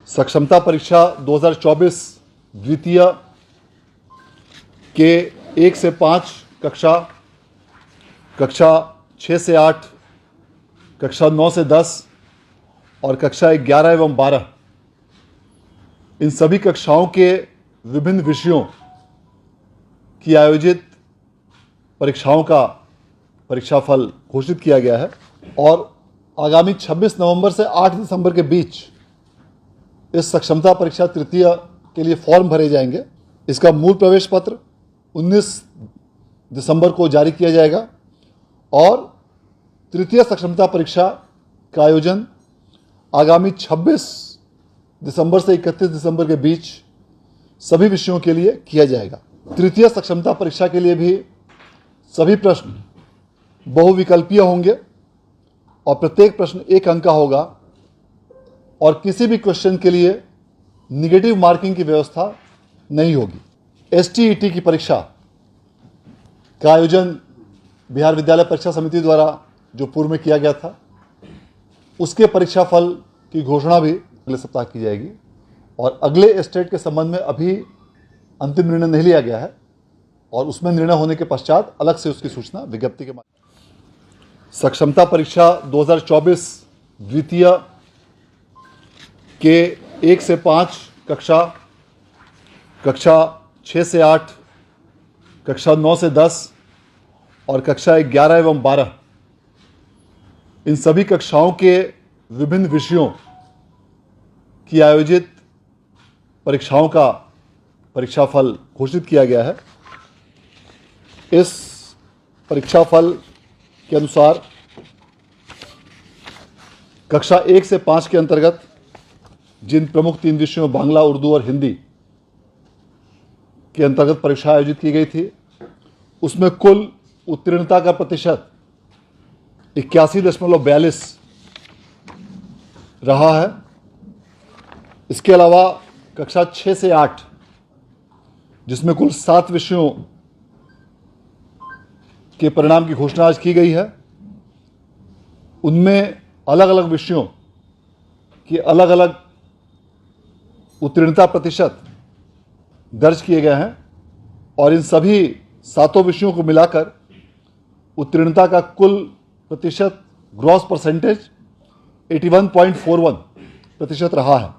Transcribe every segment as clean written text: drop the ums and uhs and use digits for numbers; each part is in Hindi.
सक्षमता परीक्षा 2024 द्वितीय के 1 से 5 कक्षा, कक्षा 6 से 8, कक्षा 9 से 10 और कक्षा 11 एवं 12 इन सभी कक्षाओं के विभिन्न विषयों की आयोजित परीक्षाओं का परीक्षाफल घोषित किया गया है और आगामी 26 नवंबर से 8 दिसंबर के बीच इस सक्षमता परीक्षा तृतीय के लिए फॉर्म भरे जाएंगे। इसका मूल प्रवेश पत्र 19 दिसंबर को जारी किया जाएगा और तृतीय सक्षमता परीक्षा का आयोजन आगामी 26 दिसंबर से 31 दिसंबर के बीच सभी विषयों के लिए किया जाएगा। तृतीय सक्षमता परीक्षा के लिए भी सभी प्रश्न बहुविकल्पीय होंगे और प्रत्येक प्रश्न 1 अंक का होगा और किसी भी क्वेश्चन के लिए निगेटिव मार्किंग की व्यवस्था नहीं होगी। STET की परीक्षा का आयोजन बिहार विद्यालय परीक्षा समिति द्वारा जो पूर्व में किया गया था, उसके परीक्षा फल की घोषणा भी अगले सप्ताह की जाएगी और अगले स्टेट के संबंध में अभी अंतिम निर्णय नहीं लिया गया है और उसमें निर्णय होने के पश्चात अलग से उसकी सूचना विज्ञप्ति के माध्यम। सक्षमता परीक्षा 2024 द्वितीय के 1 से 5 कक्षा, कक्षा 6 से 8, कक्षा 9 से 10 और कक्षा 11 एवं 12 इन सभी कक्षाओं के विभिन्न विषयों की आयोजित परीक्षाओं का परीक्षाफल घोषित किया गया है। इस परीक्षाफल के अनुसार कक्षा 1 से 5 के अंतर्गत जिन प्रमुख 3 विषयों बांग्ला, उर्दू और हिंदी के अंतर्गत परीक्षा आयोजित की गई थी, उसमें कुल उत्तीर्णता का प्रतिशत 81.42 रहा है। इसके अलावा कक्षा 6 से 8 जिसमें कुल 7 विषयों के परिणाम की घोषणा आज की गई है, उनमें अलग अलग विषयों की अलग अलग उत्तीर्णता प्रतिशत दर्ज किए गए हैं और इन सभी 7 विषयों को मिलाकर उत्तीर्णता का कुल प्रतिशत ग्रॉस परसेंटेज 81.41% रहा है।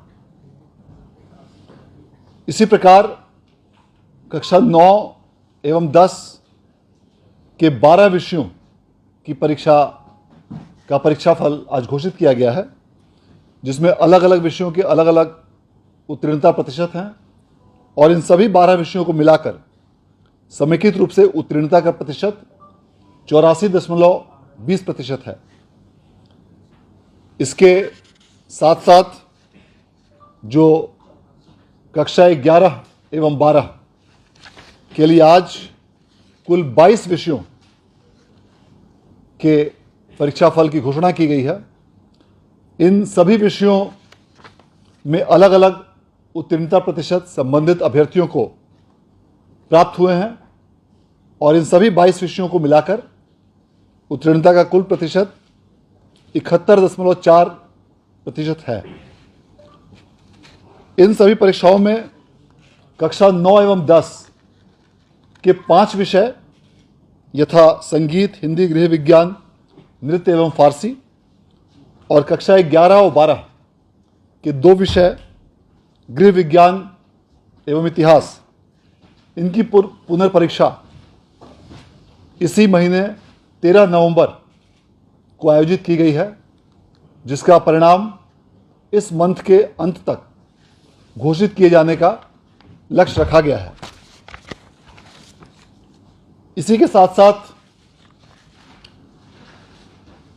इसी प्रकार कक्षा 9 एवं 10 के 12 विषयों की परीक्षा का परीक्षाफल आज घोषित किया गया है, जिसमें अलग अलग विषयों के अलग अलग उत्तीर्णता प्रतिशत हैं और इन सभी 12 विषयों को मिलाकर समेकित रूप से उत्तीर्णता का प्रतिशत 84.20% है। इसके साथ साथ जो कक्षा 11 एवं 12 के लिए आज कुल 22 विषयों के परीक्षाफल की घोषणा की गई है, इन सभी विषयों में अलग अलग उत्तीर्णता प्रतिशत संबंधित अभ्यर्थियों को प्राप्त हुए हैं और इन सभी 22 विषयों को मिलाकर उत्तीर्णता का कुल प्रतिशत 71.4% है। इन सभी परीक्षाओं में कक्षा 9 एवं 10 के 5 विषय यथा संगीत, हिंदी, गृह विज्ञान, नृत्य एवं फारसी और कक्षा 11 और 12 के 2 विषय गृह विज्ञान एवं इतिहास, इनकी पुनर्परीक्षा इसी महीने 13 नवंबर को आयोजित की गई है, जिसका परिणाम इस मंथ के अंत तक घोषित किए जाने का लक्ष्य रखा गया है। इसी के साथ साथ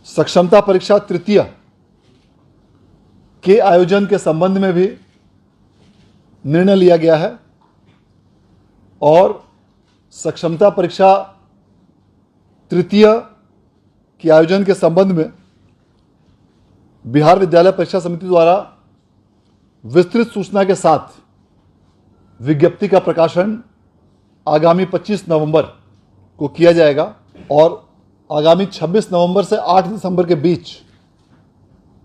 सक्षमता परीक्षा तृतीय के आयोजन के संबंध में भी निर्णय लिया गया है और सक्षमता परीक्षा तृतीय के आयोजन के संबंध में बिहार विद्यालय परीक्षा समिति द्वारा विस्तृत सूचना के साथ विज्ञप्ति का प्रकाशन आगामी 25 नवंबर को किया जाएगा और आगामी 26 नवंबर से 8 दिसंबर के बीच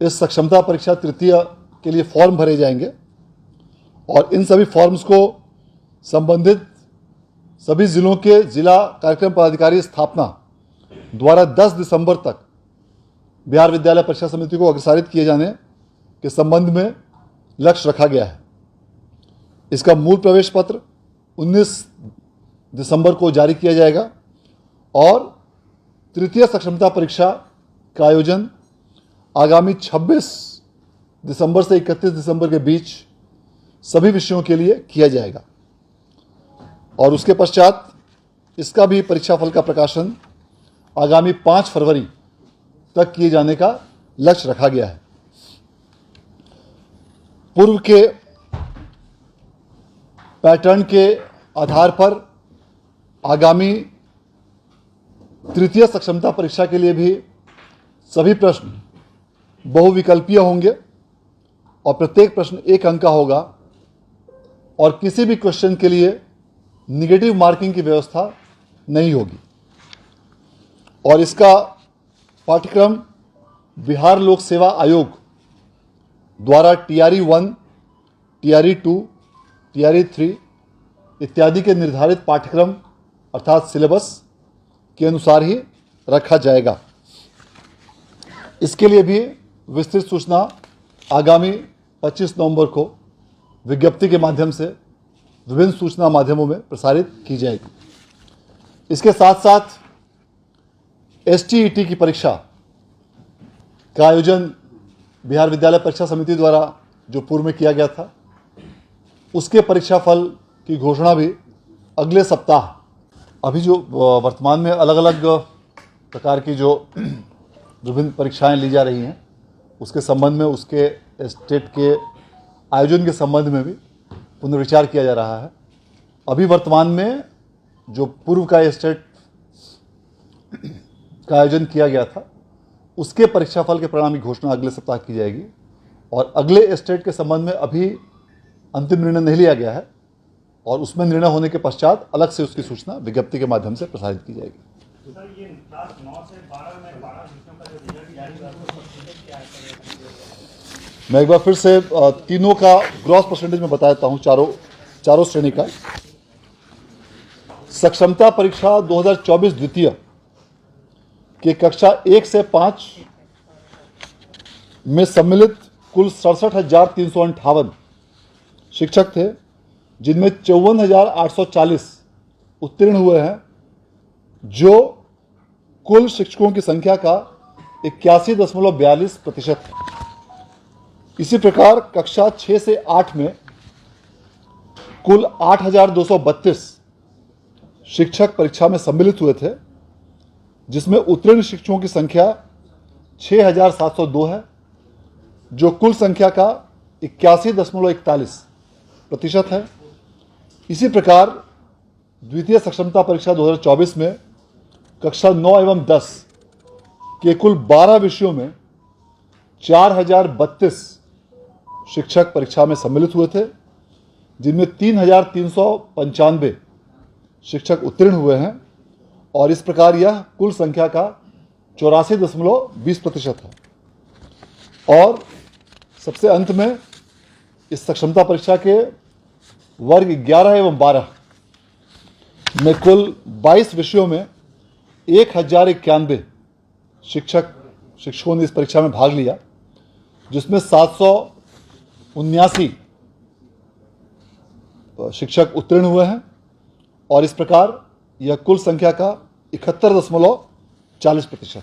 इस सक्षमता परीक्षा तृतीय के लिए फॉर्म भरे जाएंगे और इन सभी फॉर्म्स को संबंधित सभी जिलों के जिला कार्यक्रम पदाधिकारी स्थापना द्वारा 10 दिसंबर तक बिहार विद्यालय परीक्षा समिति को अग्रसारित किए जाने के संबंध में लक्ष्य रखा गया है। इसका मूल प्रवेश पत्र 19 दिसंबर को जारी किया जाएगा और तृतीय सक्षमता परीक्षा का आयोजन आगामी 26 दिसंबर से 31 दिसंबर के बीच सभी विषयों के लिए किया जाएगा और उसके पश्चात इसका भी परीक्षाफल का प्रकाशन आगामी 5 फरवरी तक किए जाने का लक्ष्य रखा गया है। पूर्व के पैटर्न के आधार पर आगामी तृतीय सक्षमता परीक्षा के लिए भी सभी प्रश्न बहुविकल्पीय होंगे और प्रत्येक प्रश्न 1 अंक का होगा और किसी भी क्वेश्चन के लिए निगेटिव मार्किंग की व्यवस्था नहीं होगी और इसका पाठ्यक्रम बिहार लोक सेवा आयोग द्वारा TRE 1, TRE 2, TRE 3 इत्यादि के निर्धारित पाठ्यक्रम अर्थात सिलेबस के अनुसार ही रखा जाएगा। इसके लिए भी विस्तृत सूचना आगामी 25 नवंबर को विज्ञप्ति के माध्यम से विभिन्न सूचना माध्यमों में प्रसारित की जाएगी। इसके साथ साथ STET की परीक्षा का आयोजन बिहार विद्यालय परीक्षा समिति द्वारा जो पूर्व में किया गया था उसके परीक्षा फल की घोषणा भी अगले सप्ताह, अभी जो वर्तमान में अलग अलग प्रकार की जो विभिन्न परीक्षाएं ली जा रही हैं उसके संबंध में, उसके स्टेट के आयोजन के संबंध में भी पुनर्विचार किया जा रहा है। अभी वर्तमान में जो पूर्व का स्टेट का आयोजन किया गया था उसके परीक्षाफल के परिणाम की घोषणा अगले सप्ताह की जाएगी और अगले स्टेट के संबंध में अभी अंतिम निर्णय नहीं लिया गया है और उसमें निर्णय होने के पश्चात अलग से उसकी सूचना विज्ञप्ति के माध्यम से प्रसारित की जाएगी। सर, ये क्लास 9 से 12 में 12 विषयों का जो रिजल्ट जारी हुआ है वो क्या है? मैं एक बार फिर से तीनों का ग्रॉस परसेंटेज में बता देता हूँ, चारों श्रेणी का। सक्षमता परीक्षा 2024 द्वितीय के कक्षा 1 से 5 में सम्मिलित कुल 67,358 शिक्षक थे, जिनमें 54,840 उत्तीर्ण हुए हैं, जो कुल शिक्षकों की संख्या का 81.42% है। इसी प्रकार कक्षा 6 से 8 में कुल 8,232 शिक्षक परीक्षा में सम्मिलित हुए थे, जिसमें उत्तीर्ण शिक्षकों की संख्या 6,702 है, जो कुल संख्या का 81.41% है। इसी प्रकार द्वितीय सक्षमता परीक्षा 2024 में कक्षा 9 एवं 10 के कुल 12 विषयों में 4,032 शिक्षक परीक्षा में सम्मिलित हुए थे, जिनमें 3,395 शिक्षक उत्तीर्ण हुए हैं और इस प्रकार यह कुल संख्या का 84.20% है। और सबसे अंत में इस सक्षमता परीक्षा के वर्ग 11 एवं 12 में कुल 22 विषयों में 1,091 शिक्षकों ने इस परीक्षा में भाग लिया, जिसमें 779 शिक्षक उत्तीर्ण हुए हैं और इस प्रकार यह कुल संख्या का 71.40% है।